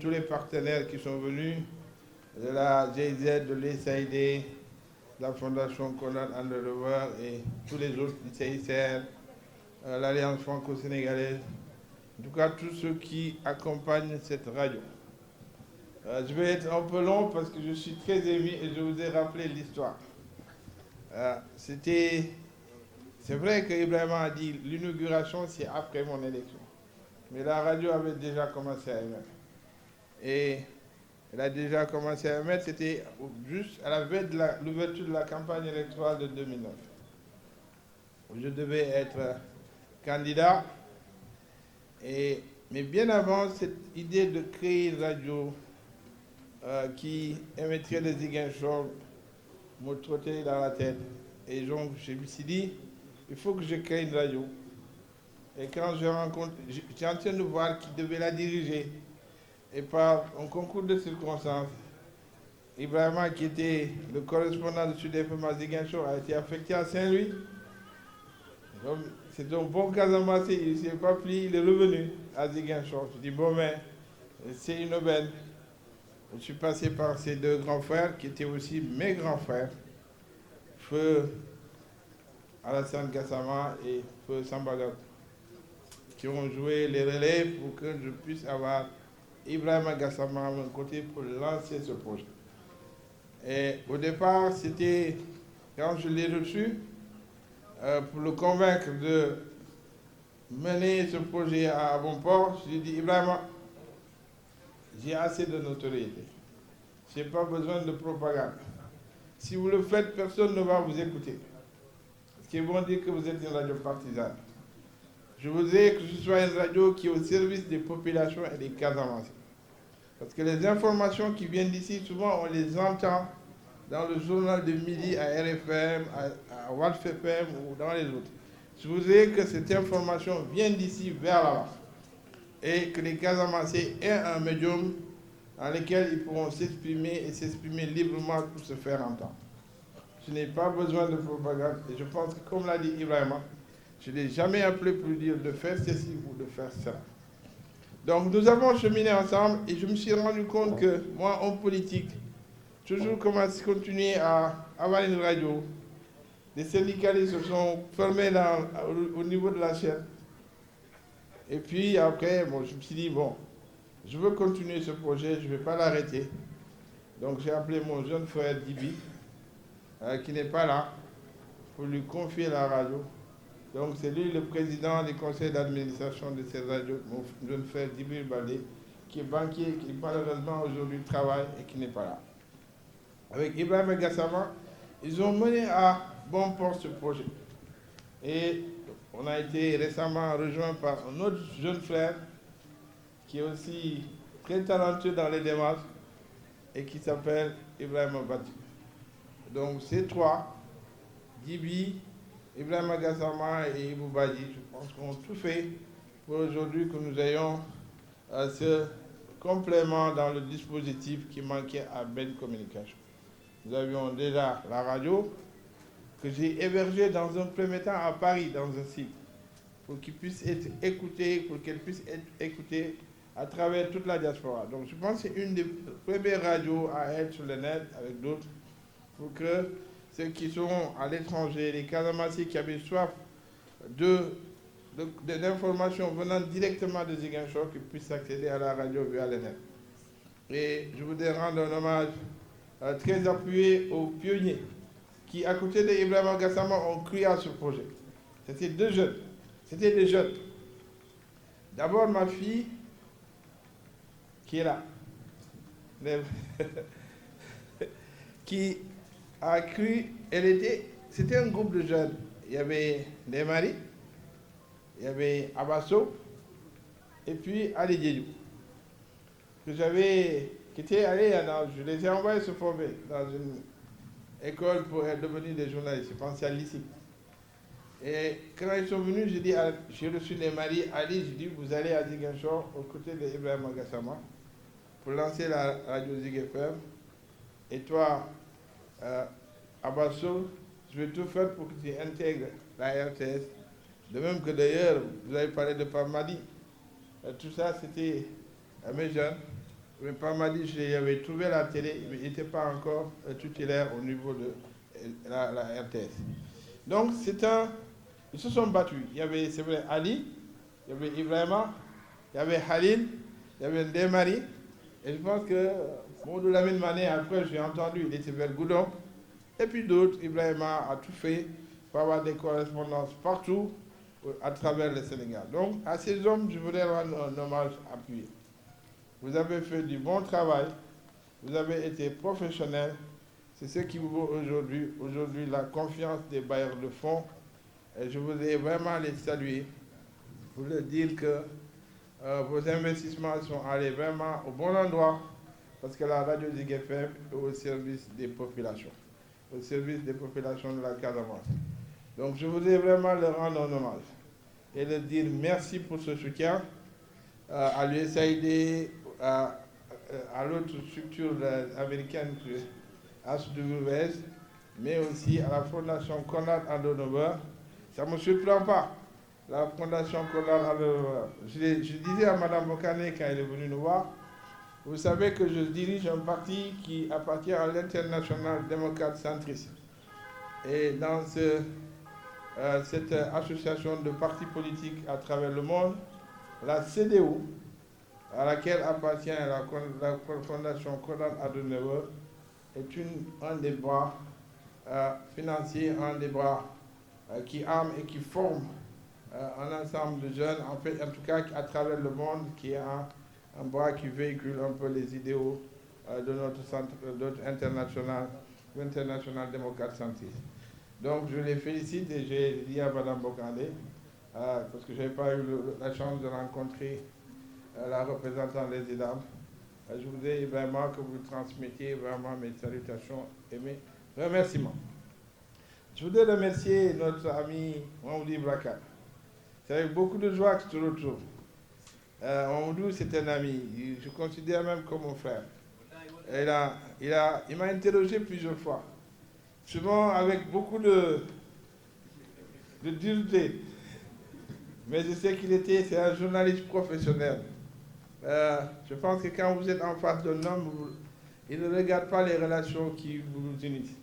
tous les partenaires qui sont venus, de la GIZ, de l'USAID, de la Fondation Konrad Adenauer et tous les autres, du CICR, l'Alliance franco-sénégalaise, en tout cas tous ceux qui accompagnent cette radio. Je vais être un peu long parce que je suis très ému et je vous ai rappelé l'histoire. C'est vrai que Ibrahima a dit l'inauguration c'est après mon élection. Mais la radio avait déjà commencé à émettre. Et elle a déjà commencé à émettre, c'était juste à la veille de l'ouverture de la campagne électorale de 2009. Où je devais être candidat. Mais bien avant cette idée de créer une radio qui émettrait des Ziguinchor me trottait dans la tête. Et donc je me suis dit, il faut que je crée une radio. Et quand j'ai en train de voir qui devait la diriger. Et par un concours de circonstances, Ibrahima, qui était le correspondant de Sud FM à Ziguinchor, a été affecté à Saint-Louis. C'est un bon Casamance, il ne s'est pas plié, il est revenu à Ziguinchor. Je dis, bon, mais c'est une aubaine. Je suis passé par ces deux grands frères, qui étaient aussi mes grands frères, Feu Alassane Gassama et Feu Sambagat, qui ont joué les relais pour que je puisse avoir Ibrahima Gassama à mon côté pour lancer ce projet. Et au départ, c'était, quand je l'ai reçu, pour le convaincre de mener ce projet à bon port, je lui ai dit, Ibrahima, j'ai assez de notoriété. Je n'ai pas besoin de propagande. Si vous le faites, personne ne va vous écouter. Parce qu'ils vont dire que vous êtes une radio partisane. Je voudrais que ce soit une radio qui est au service des populations et des Casamançais. Parce que les informations qui viennent d'ici, souvent on les entend dans le journal de midi à RFM, à Walf FM ou dans les autres. Je voudrais que cette information vienne d'ici vers là-bas. Et que les Casamançais aient un médium dans lequel ils pourront s'exprimer et s'exprimer librement pour se faire entendre. Je n'ai pas besoin de propagande et je pense que, comme l'a dit Ibrahima, je n'ai jamais appelé pour lui dire de faire ceci ou de faire cela. Donc nous avons cheminé ensemble et je me suis rendu compte que moi, homme politique, toujours continuer à avoir une radio. Les syndicalistes se sont formés au niveau de la chaîne. Et puis après, je me suis dit, bon, je veux continuer ce projet, je ne vais pas l'arrêter. Donc j'ai appelé mon jeune frère Dibi, qui n'est pas là, pour lui confier la radio. Donc c'est lui le président du conseil d'administration de cette radio, mon jeune frère Dibi Baldé, qui est banquier, qui malheureusement aujourd'hui travaille et qui n'est pas là. Avec Ibrahima Gassama, ils ont mené à bon port ce projet. Et on a été récemment rejoint par un autre jeune frère qui est aussi très talentueux dans les démarches et qui s'appelle Ibrahima Bati. Donc ces trois, Dibi, Ibrahima Gassama et Ibou Badi, je pense qu'on a tout fait pour aujourd'hui que nous ayons ce complément dans le dispositif qui manquait à Ben Communication. Nous avions déjà la radio que j'ai hébergée dans un premier temps à Paris, dans un site, pour qu'il puisse être écouté, pour qu'elle puisse être écoutée à travers toute la diaspora. Donc je pense que c'est une des premières radios à être sur le net avec d'autres, pour que ceux qui sont à l'étranger, les Casamançais qui avaient soif d'informations venant directement de Ziguinchor, qu'ils puissent accéder à la radio via le net. Et je voudrais rendre un hommage très appuyé aux pionniers qui, à côté d'Ibrahima Gassama, ont cru à ce projet. C'était deux jeunes. C'était des jeunes. D'abord, ma fille, qui est là, qui a cru, c'était un groupe de jeunes. Il y avait des maris, il y avait Abasso, et puis Ali Diédiou, qui était allé, je les ai envoyés se former dans une école pour devenir des journalistes, je pensais à l'ICI. Et quand ils sont venus, j'ai reçu les maris, Ali, j'ai dit, vous allez à Ziguinchor, aux côtés d'Ibrahima Gassama, pour lancer la radio Zig FM. Et toi, Abasso, je vais tout faire pour que tu intègres la RTS. De même que d'ailleurs, vous avez parlé de Pape Madi. Tout ça, c'était mes jeunes. Mais pas mal dit, j'avais trouvé la télé, mais il n'était pas encore tutélaire au niveau de la RTS. Donc, ils se sont battus. Il y avait, c'est vrai, Ali, il y avait Ibrahima, il y avait Halil, il y avait Ndemari. Et je pense que Maudou Lamine Mané, après, j'ai entendu, il était vers Goudon. Et puis d'autres, Ibrahima a tout fait pour avoir des correspondances partout à travers le Sénégal. Donc, à ces hommes, je voudrais rendre un hommage appuyé. Vous avez fait du bon travail, vous avez été professionnels. C'est ce qui vous vaut aujourd'hui la confiance des bailleurs de fonds. Et je voudrais vraiment les saluer, vous leur dire que vos investissements sont allés vraiment au bon endroit, parce que la radio Zik FM est au service des populations, au service des populations de la Casamance. Donc je voudrais vraiment leur rendre un hommage et leur dire merci pour ce soutien à l'USAID, à l'autre structure américaine, HWS, mais aussi à la Fondation Konrad Adenauer. Ça ne me surprend pas, la Fondation Konrad Adenauer. Je disais à Mme Bokane quand elle est venue nous voir, vous savez que je dirige un parti qui appartient à l'International démocrate centriste. Et dans cette association de partis politiques à travers le monde, la CDU, à laquelle appartient la Fondation Konrad Adenauer, est un des bras financiers, un des bras qui arme et qui forme un ensemble de jeunes, en fait, en tout cas à travers le monde, qui est un bras qui véhicule un peu les idéaux de notre centre international démocrate centriste. Donc je les félicite et j'ai dit à Mme Bokandé, parce que je n'avais pas eu la chance de rencontrer la représentante des IDAM, je voudrais vraiment que vous transmettiez vraiment mes salutations et mes remerciements. Je voudrais remercier notre ami Mamoudi Brakan. C'est avec beaucoup de joie que je te retrouve. Mamoudou, c'est un ami. Je considère même comme mon frère. Il m'a interrogé plusieurs fois. Souvent avec beaucoup de dureté. Mais je sais c'est un journaliste professionnel. Je pense que quand vous êtes en face d'un homme, il ne regarde pas les relations qui vous unissent,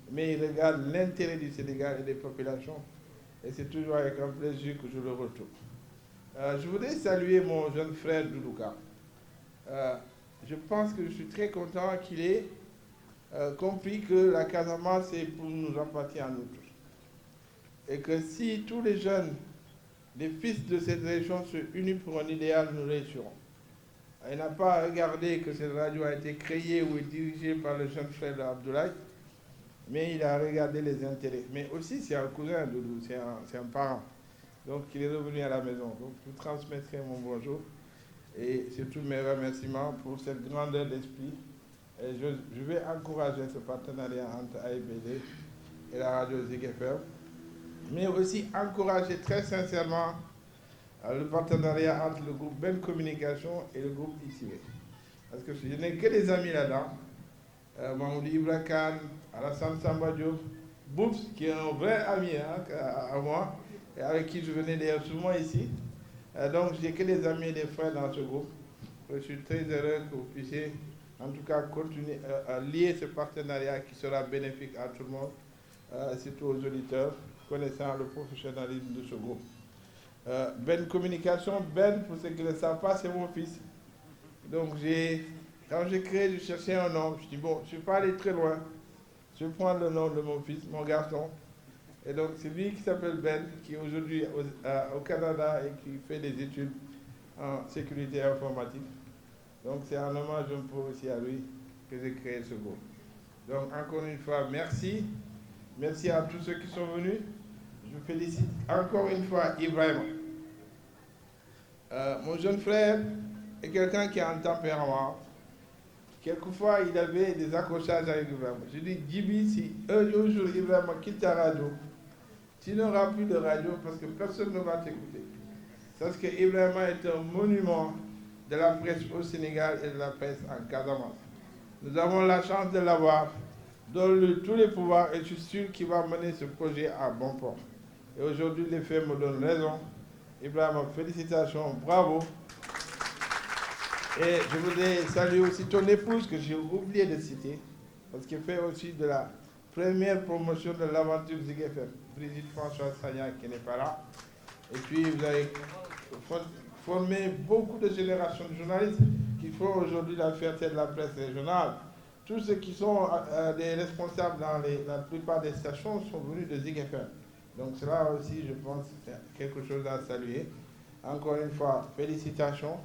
mais il regarde l'intérêt du Sénégal et des populations. Et c'est toujours avec un plaisir que je le retrouve. Je voudrais saluer mon jeune frère Doudouka. Je pense que je suis très content qu'il ait compris que la Casamance nous appartient à nous tous. Et que si tous les jeunes, les fils de cette région se unissent pour un idéal, nous réussirons. Il n'a pas regardé que cette radio a été créée ou est dirigée par le jeune frère d'Abdoulaye, mais il a regardé les intérêts. Mais aussi, c'est un cousin de Doudou, c'est un parent. Donc, il est revenu à la maison. Donc, vous transmettrez mon bonjour et surtout mes remerciements pour cette grandeur d'esprit. Et je vais encourager ce partenariat entre AIBD et la radio Zik FM, mais aussi encourager très sincèrement le partenariat entre le groupe Ben Communication et le groupe ICV. Parce que je n'ai que des amis là-dedans. Mamoudi Ibrakan, Alassane Samba Diop, Boups, qui est un vrai ami à moi, et avec qui je venais d'ailleurs souvent ici. Donc j'ai que des amis et des frères dans ce groupe. Je suis très heureux que vous puissiez en tout cas continuer à lier ce partenariat qui sera bénéfique à tout le monde, surtout aux auditeurs, connaissant le professionnalisme de ce groupe. Ben Communication, Ben, pour ceux qui ne le savent pas, c'est mon fils. Donc quand j'ai créé, je cherchais un nom. Je dis, bon, je ne suis pas allé très loin. Je vais prendre le nom de mon fils, mon garçon. Et donc c'est lui qui s'appelle Ben, qui est aujourd'hui au Canada et qui fait des études en sécurité informatique. Donc c'est un hommage un peu aussi à lui que j'ai créé ce groupe. Donc encore une fois, merci. Merci à tous ceux qui sont venus. Je félicite encore une fois Ibrahima. Mon jeune frère est quelqu'un qui a un tempérament. Quelquefois, il avait des accrochages avec Ibrahima. Je dis, Djibi, si un jour Ibrahima quitte ta radio, tu n'auras plus de radio parce que personne ne va t'écouter. Parce que Ibrahima est un monument de la presse au Sénégal et de la presse en Casamance. Nous avons la chance de l'avoir, donne-lui tous les pouvoirs et je suis sûr qu'il va mener ce projet à bon port. Et aujourd'hui, les faits me donnent raison. Ibrahima, félicitations, bravo. Et je voudrais saluer aussi ton épouse que j'ai oublié de citer, parce qu'elle fait aussi de la première promotion de l'aventure Zig FM. Brigitte François Sagnac qui n'est pas là. Et puis vous avez formé beaucoup de générations de journalistes qui font aujourd'hui la fierté de la presse régionale. Tous ceux qui sont des responsables dans la plupart des stations sont venus de Zig FM. Donc cela aussi, je pense, c'est quelque chose à saluer. Encore une fois, félicitations.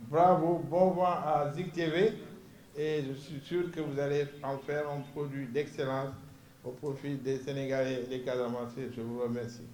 Bravo, bon vent à Zig TV. Et je suis sûr que vous allez en faire un produit d'excellence au profit des Sénégalais et des Casamanciens. Je vous remercie.